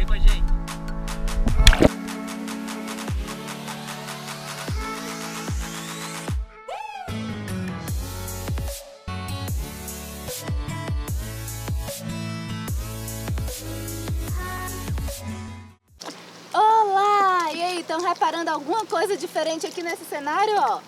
com a gente. Olá! E aí, estão reparando alguma coisa diferente aqui nesse cenário, ó?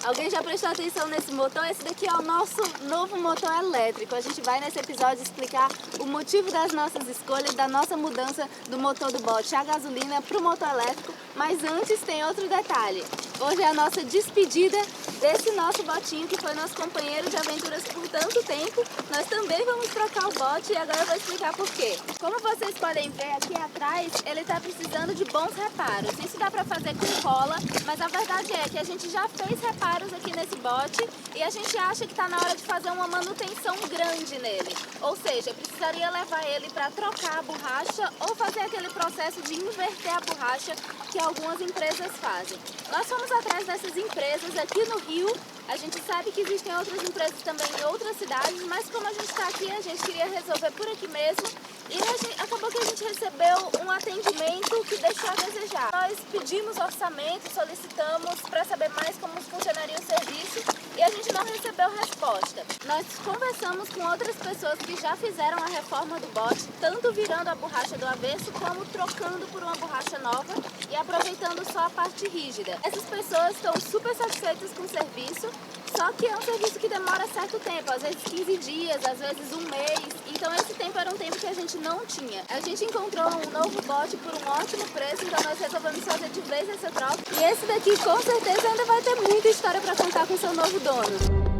Alguém já prestou atenção nesse motor? Esse daqui é o nosso novo motor elétrico. A gente vai nesse episódio explicar o motivo das nossas escolhas, da nossa mudança do motor do bote a gasolina para o motor elétrico. Mas antes tem outro detalhe. Hoje é a nossa despedida desse nosso botinho que foi nosso companheiro de aventuras por tanto tempo. Nós também vamos trocar o bote e agora eu vou explicar por quê. Como vocês podem ver aqui atrás, ele está precisando de bons reparos. Isso dá para fazer com cola, mas a verdade é que a gente já fez reparos aqui nesse bote e a gente acha que está na hora de fazer uma manutenção grande nele. Ou seja, precisaria levar ele para trocar a borracha ou fazer aquele processo de inverter a borracha que algumas empresas fazem. Nós fomos atrás dessas empresas aqui no Rio. A gente sabe que existem outras empresas também em outras cidades, mas como a gente está aqui, a gente queria resolver por aqui mesmo. E acabou que a gente recebeu um atendimento que deixou a desejar. Nós pedimos orçamento, solicitamos para saber mais como funcionaria o serviço e a gente não recebeu resposta. Nós conversamos com outras pessoas que já fizeram a reforma do bote, tanto virando a borracha do avesso como trocando por uma borracha nova e aproveitando só a parte rígida. Essas pessoas estão super satisfeitas com o serviço, só que é um serviço que demora certo tempo, às vezes 15 dias, às vezes um mês. Então esse tempo era um tempo que a gente não tinha. A gente encontrou um novo bote por um ótimo preço, então nós resolvemos fazer de vez essa troca. E esse daqui com certeza ainda vai ter muita história para contar com seu novo dono.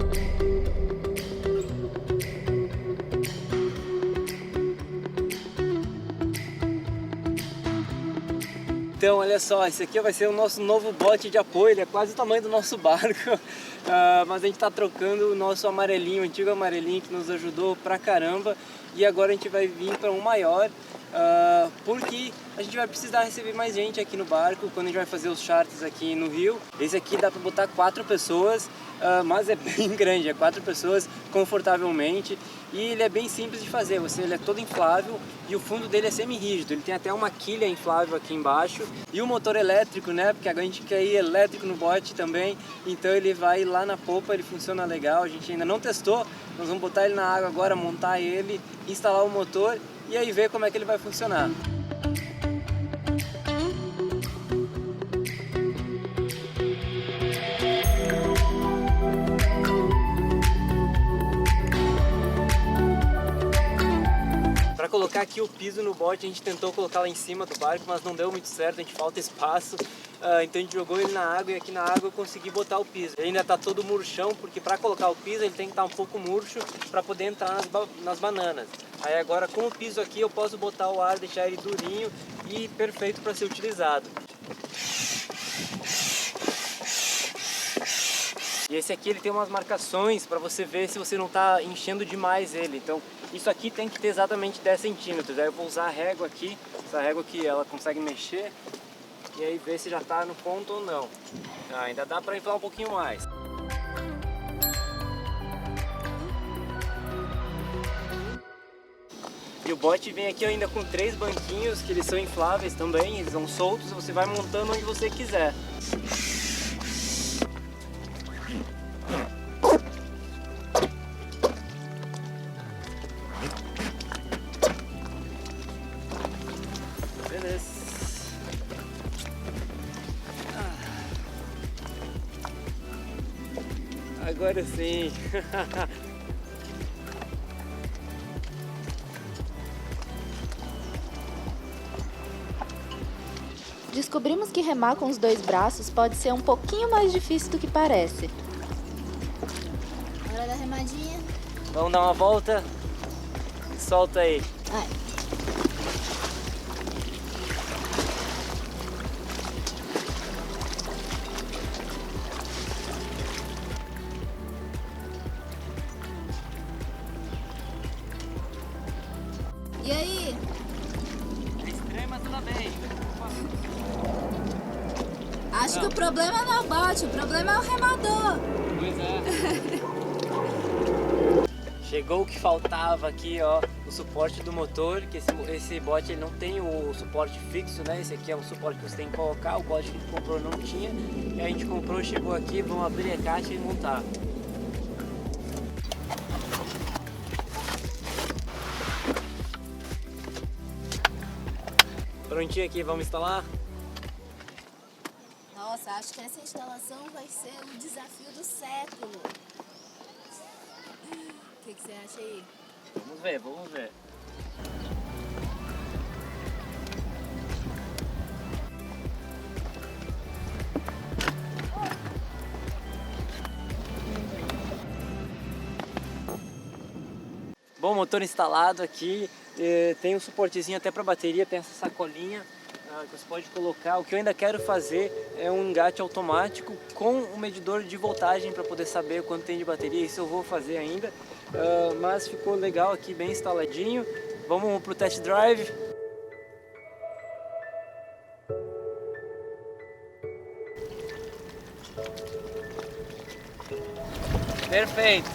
Então, olha só, esse aqui vai ser o nosso novo bote de apoio, ele é quase o tamanho do nosso barco, mas a gente está trocando o nosso amarelinho, o antigo amarelinho que nos ajudou pra caramba, e agora a gente vai vir para um maior, porque a gente vai precisar receber mais gente aqui no barco quando a gente vai fazer os charters aqui no Rio. Esse aqui dá para botar 4 pessoas, mas é bem grande, é 4 pessoas confortavelmente, e ele é bem simples de fazer. Ele é todo inflável e o fundo dele é semi-rígido, ele tem até uma quilha inflável aqui embaixo e o motor elétrico, né, porque a gente quer ir elétrico no bote também, então ele vai lá na polpa, ele funciona legal. A gente ainda não testou, nós vamos botar ele na água agora, montar ele, instalar o motor e aí ver como é que ele vai funcionar. Para colocar aqui o piso no bote, a gente tentou colocar lá em cima do barco, mas não deu muito certo, a gente falta espaço. Então a gente jogou ele na água e aqui na água eu consegui botar o piso. Ele ainda está todo murchão, porque para colocar o piso ele tem que estar um pouco murcho para poder entrar nas bananas. Aí agora com o piso aqui eu posso botar o ar, deixar ele durinho e perfeito para ser utilizado. E esse aqui ele tem umas marcações para você ver se você não está enchendo demais ele. Então isso aqui tem que ter exatamente 10 centímetros. Aí eu vou usar a régua aqui, essa régua aqui ela consegue mexer e aí ver se já está no ponto ou não. Ainda dá para inflar um pouquinho mais. E o bote vem aqui ainda com 3 banquinhos que eles são infláveis também, eles são soltos, você vai montando onde você quiser. Beleza. Agora sim. Descobrimos que remar com os 2 braços pode ser um pouquinho mais difícil do que parece. Hora da remadinha. Vamos dar uma volta e solta aí. Vai. E aí? É estranho, mas tudo bem. Acho que o problema não é o bote, o problema é o remador. Pois é. Chegou o que faltava aqui, ó, o suporte do motor, que esse bote ele não tem o suporte fixo, né? Esse aqui é um suporte que você tem que colocar, o bote que a gente comprou não tinha. E a gente comprou, chegou aqui, vamos abrir a caixa e montar. Prontinho aqui, vamos instalar? Nossa, acho que essa instalação vai ser o desafio do século. O que você acha aí? Vamos ver, vamos ver. Bom, motor instalado aqui, tem um suportezinho até para bateria, tem essa sacolinha que você pode colocar. O que eu ainda quero fazer é um engate automático com um medidor de voltagem para poder saber quanto tem de bateria. Isso eu vou fazer ainda, mas ficou legal aqui, bem instaladinho. Vamos pro test drive. Perfeito.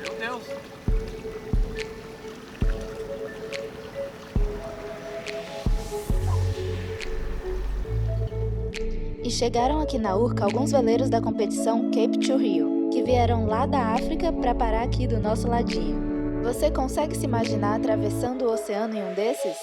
Meu Deus. E chegaram aqui na Urca alguns veleiros da competição Cape to Rio, que vieram lá da África para parar aqui do nosso ladinho. Você consegue se imaginar atravessando o oceano em um desses?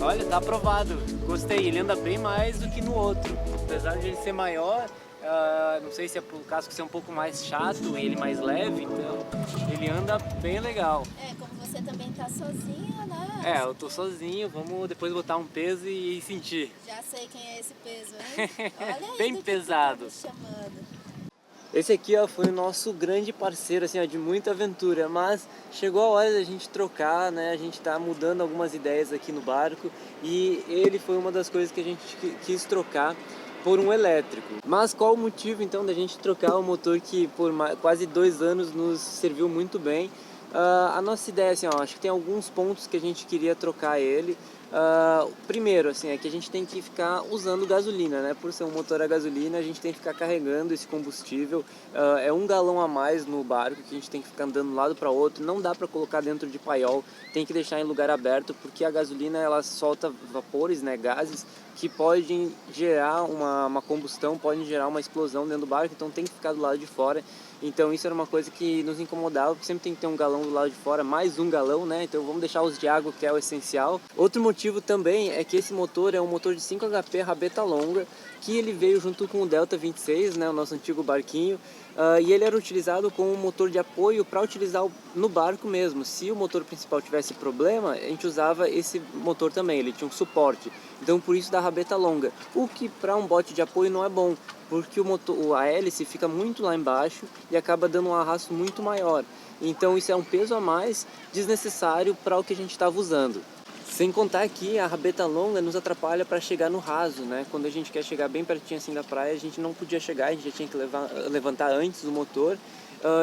Olha, tá aprovado. Gostei, ele anda bem mais do que no outro. Apesar de ele ser maior, não sei se é por causa de ser um pouco mais chato e ele mais leve, então ele anda bem legal. É, como você também tá sozinha, né? É, eu tô sozinho, vamos depois botar um peso e sentir. Já sei quem é esse peso, hein? Olha aí Bem do que pesado. tá me chamando. Esse aqui, ó, foi o nosso grande parceiro, assim, ó, de muita aventura, mas chegou a hora da gente trocar, né? A gente tá mudando algumas ideias aqui no barco e ele foi uma das coisas que a gente quis trocar por um elétrico. Mas qual o motivo, então, da gente trocar o motor que por quase 2 anos nos serviu muito bem? A nossa ideia, assim, ó, acho que tem alguns pontos que a gente queria trocar ele. Primeiro, assim, é que a gente tem que ficar usando gasolina, né? Por ser um motor a gasolina, a gente tem que ficar carregando esse combustível. É 1 galão a mais no barco que a gente tem que ficar andando de um lado para outro. Não dá para colocar dentro de paiol, tem que deixar em lugar aberto, porque a gasolina ela solta vapores, né? Gases que podem gerar uma combustão, podem gerar uma explosão dentro do barco, então tem que ficar do lado de fora. Então isso era uma coisa que nos incomodava, porque sempre tem que ter 1 galão do lado de fora, mais 1 galão, né? Então vamos deixar os de água, que é o essencial. Outro motivo também é que esse motor é um motor de 5 HP rabeta longa, que ele veio junto com o Delta 26, né? O nosso antigo barquinho. E ele era utilizado como um motor de apoio para utilizar no barco mesmo. Se o motor principal tivesse problema, a gente usava esse motor também, ele tinha um suporte. Então por isso da rabeta longa, o que para um bote de apoio não é bom, porque a hélice fica muito lá embaixo e acaba dando um arrasto muito maior. Então isso é um peso a mais desnecessário para o que a gente estava usando. Sem contar que a rabeta longa nos atrapalha para chegar no raso, né? Quando a gente quer chegar bem pertinho assim da praia, a gente não podia chegar, a gente já tinha que levantar antes o motor.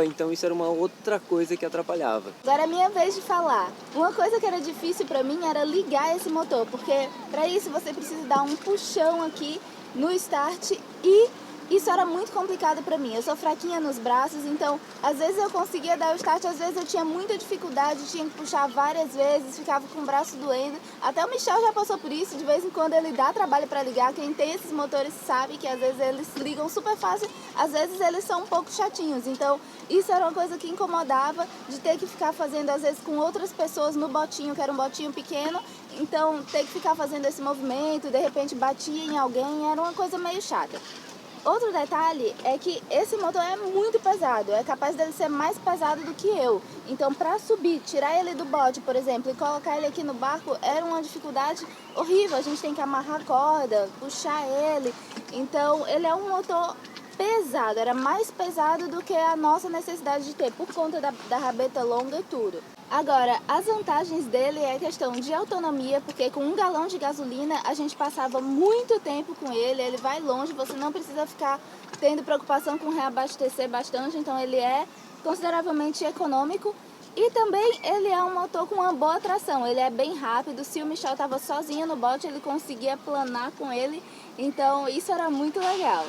Então isso era uma outra coisa que atrapalhava. Agora é minha vez de falar. Uma coisa que era difícil para mim era ligar esse motor, porque para isso você precisa dar um puxão aqui no start e isso era muito complicado para mim. Eu sou fraquinha nos braços, então às vezes eu conseguia dar o start, às vezes eu tinha muita dificuldade, tinha que puxar várias vezes, ficava com o braço doendo. Até o Michel já passou por isso, de vez em quando ele dá trabalho para ligar. Quem tem esses motores sabe que às vezes eles ligam super fácil, às vezes eles são um pouco chatinhos. Então isso era uma coisa que incomodava, de ter que ficar fazendo às vezes com outras pessoas no botinho, que era um botinho pequeno. Então ter que ficar fazendo esse movimento, de repente batia em alguém, era uma coisa meio chata. Outro detalhe é que esse motor é muito pesado, é capaz dele ser mais pesado do que eu. Então para subir, tirar ele do bote, por exemplo, e colocar ele aqui no barco, era uma dificuldade horrível. A gente tem que amarrar a corda, puxar ele. Então ele é um motor pesado, era mais pesado do que a nossa necessidade de ter, por conta da rabeta longa e tudo. Agora, as vantagens dele é a questão de autonomia, porque com 1 galão de gasolina a gente passava muito tempo com ele, ele vai longe, você não precisa ficar tendo preocupação com reabastecer bastante, então ele é consideravelmente econômico. E também ele é um motor com uma boa tração, ele é bem rápido, se o Michel estava sozinho no bote ele conseguia planar com ele, então isso era muito legal.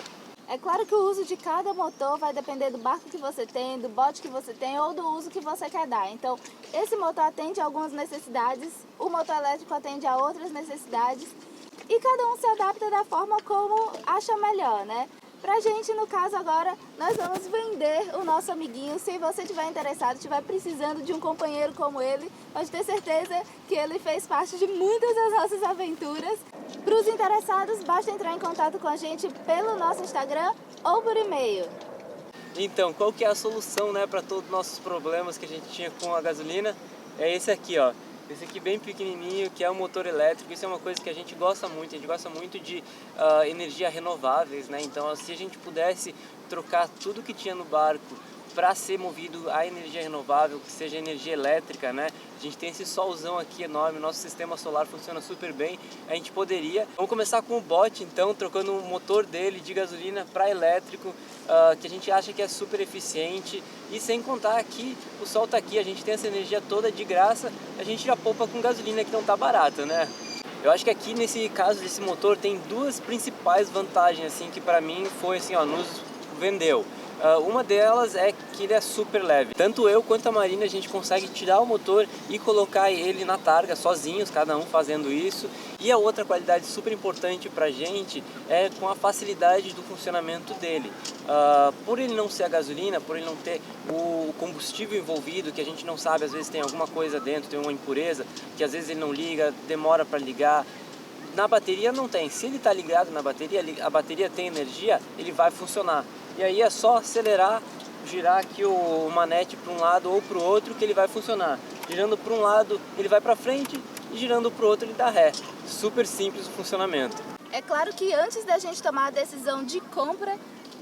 É claro que o uso de cada motor vai depender do barco que você tem, do bote que você tem ou do uso que você quer dar. Então, esse motor atende a algumas necessidades, o motor elétrico atende a outras necessidades e cada um se adapta da forma como acha melhor, né? Pra gente, no caso agora, nós vamos vender o nosso amiguinho. Se você estiver interessado, estiver precisando de um companheiro como ele, pode ter certeza que ele fez parte de muitas das nossas aventuras. Para os interessados, basta entrar em contato com a gente pelo nosso Instagram ou por e-mail. Então, qual que é a solução, né, para todos os nossos problemas que a gente tinha com a gasolina? É esse aqui, ó. Esse aqui bem pequenininho, que é um motor elétrico. Isso é uma coisa que a gente gosta muito. A gente gosta muito de energia renováveis, né? Então, se a gente pudesse trocar tudo que tinha no barco para ser movido a energia renovável, que seja energia elétrica, né? A gente tem esse solzão aqui enorme, nosso sistema solar funciona super bem, a gente poderia. Vamos começar com o bote então, trocando o motor dele de gasolina para elétrico, que a gente acha que é super eficiente, e sem contar aqui, o sol tá aqui, a gente tem essa energia toda de graça, a gente já poupa com gasolina que não tá barata, né? Eu acho que aqui nesse caso desse motor tem duas principais vantagens assim que para mim foi assim, ó, nos vendeu. Uma delas é que ele é super leve. Tanto eu quanto a Marina a gente consegue tirar o motor e colocar ele na targa sozinhos, cada um fazendo isso. E a outra qualidade super importante pra gente é com a facilidade do funcionamento dele. Por ele não ser a gasolina, por ele não ter o combustível envolvido, que a gente não sabe, às vezes tem alguma coisa dentro, tem uma impureza, que às vezes ele não liga, demora para ligar. Na bateria não tem. Se ele está ligado na bateria, a bateria tem energia, ele vai funcionar. E aí é só acelerar, girar aqui o manete para um lado ou para o outro que ele vai funcionar. Girando para um lado ele vai para frente e girando para o outro ele dá ré. Super simples o funcionamento. É claro que antes da gente tomar a decisão de compra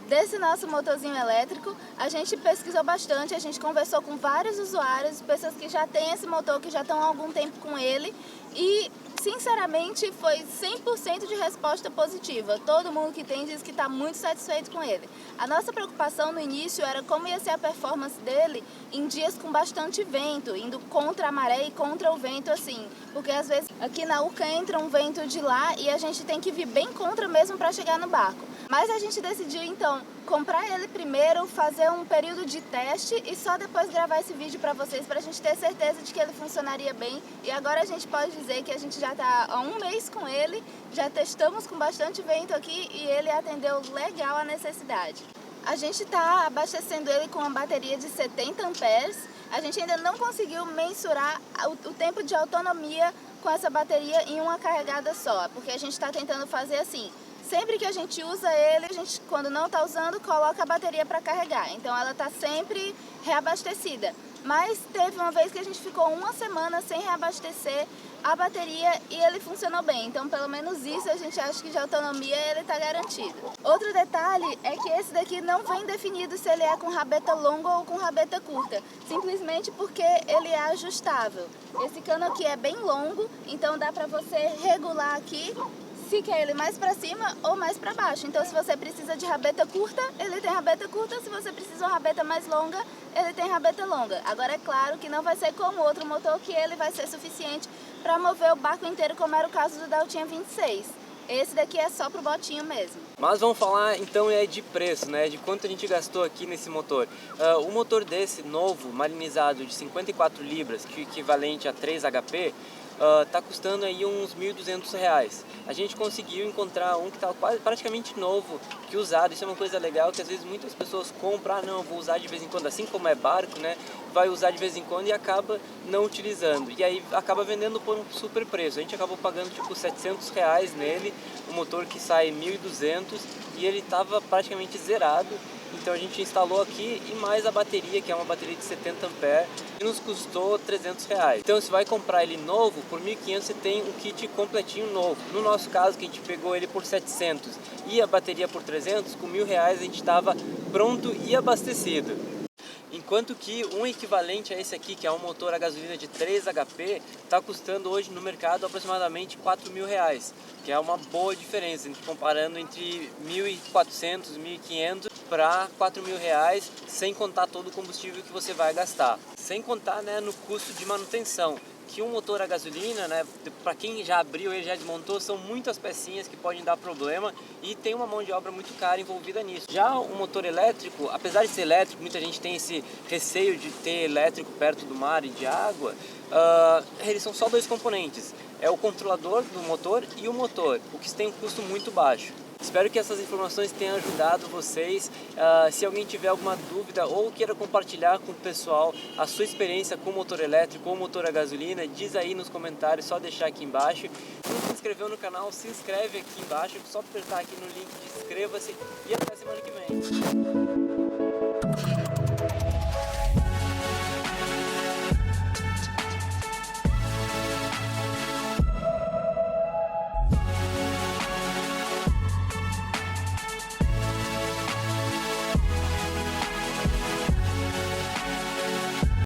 desse nosso motorzinho elétrico, a gente pesquisou bastante, a gente conversou com vários usuários, pessoas que já têm esse motor, que já estão há algum tempo com ele e, sinceramente, foi 100% de resposta positiva. Todo mundo que tem diz que está muito satisfeito com ele. A nossa preocupação no início era como ia ser a performance dele em dias com bastante vento, indo contra a maré e contra o vento assim, porque às vezes aqui na Urca entra um vento de lá e a gente tem que vir bem contra mesmo para chegar no barco. Mas a gente decidiu então comprar ele primeiro, fazer um período de teste e só depois gravar esse vídeo para vocês, para a gente ter certeza de que ele funcionaria bem. E agora a gente pode dizer que a gente já está há um mês com ele, já testamos com bastante vento aqui e ele atendeu legal a necessidade. A gente está abastecendo ele com uma bateria de 70 amperes. A gente ainda não conseguiu mensurar o tempo de autonomia com essa bateria em uma carregada só, porque a gente está tentando fazer assim. Sempre que a gente usa ele, a gente, quando não está usando, coloca a bateria para carregar. Então ela está sempre reabastecida. Mas teve uma vez que a gente ficou uma semana sem reabastecer a bateria e ele funcionou bem. Então pelo menos isso a gente acha que de autonomia ele está garantido. Outro detalhe é que esse daqui não vem definido se ele é com rabeta longa ou com rabeta curta. Simplesmente porque ele é ajustável. Esse cano aqui é bem longo, então dá para você regular aqui se quer ele mais para cima ou mais para baixo. Então se você precisa de rabeta curta, ele tem rabeta curta. Se você precisa de uma rabeta mais longa, ele tem rabeta longa. Agora é claro que não vai ser como outro motor, que ele vai ser suficiente para mover o barco inteiro, como era o caso do Deltinha 26. Esse daqui é só pro botinho mesmo. Mas vamos falar então de preço, né? De quanto a gente gastou aqui nesse motor. O motor desse novo, marinizado de 54 libras, que é equivalente a 3 HP, tá custando aí uns R$1.200. A gente conseguiu encontrar um que tá praticamente novo, que usado. Isso é uma coisa legal, que às vezes muitas pessoas compram, não, eu vou usar de vez em quando, assim como é barco, né? Vai usar de vez em quando e acaba não utilizando. E aí acaba vendendo por um super preço. A gente acabou pagando tipo R$700 nele, um motor que sai 1.200 e ele tava praticamente zerado. Então a gente instalou aqui e mais a bateria, que é uma bateria de 70 ampere, que nos custou R$300. Então se vai comprar ele novo, por 1.500 você tem um kit completinho novo. No nosso caso, que a gente pegou ele por 700 e a bateria por 300, com R$1.000 a gente estava pronto e abastecido. Enquanto que um equivalente a esse aqui, que é um motor a gasolina de 3 HP, está custando hoje no mercado aproximadamente R$4.000, que é uma boa diferença, comparando entre 1.400, 1.500 para R$4.000, sem contar todo o combustível que você vai gastar. Sem contar, né, no custo de manutenção, que um motor a gasolina, né, para quem já abriu ele, já desmontou, são muitas pecinhas que podem dar problema e tem uma mão de obra muito cara envolvida nisso. Já o motor elétrico, apesar de ser elétrico, muita gente tem esse receio de ter elétrico perto do mar e de água, eles são só dois componentes, é o controlador do motor e o motor, o que tem um custo muito baixo. Espero que essas informações tenham ajudado vocês. Se alguém tiver alguma dúvida ou queira compartilhar com o pessoal a sua experiência com motor elétrico ou motor a gasolina, diz aí nos comentários, só deixar aqui embaixo. Se não se inscreveu no canal, se inscreve aqui embaixo, só apertar aqui no link de inscreva-se e até semana que vem.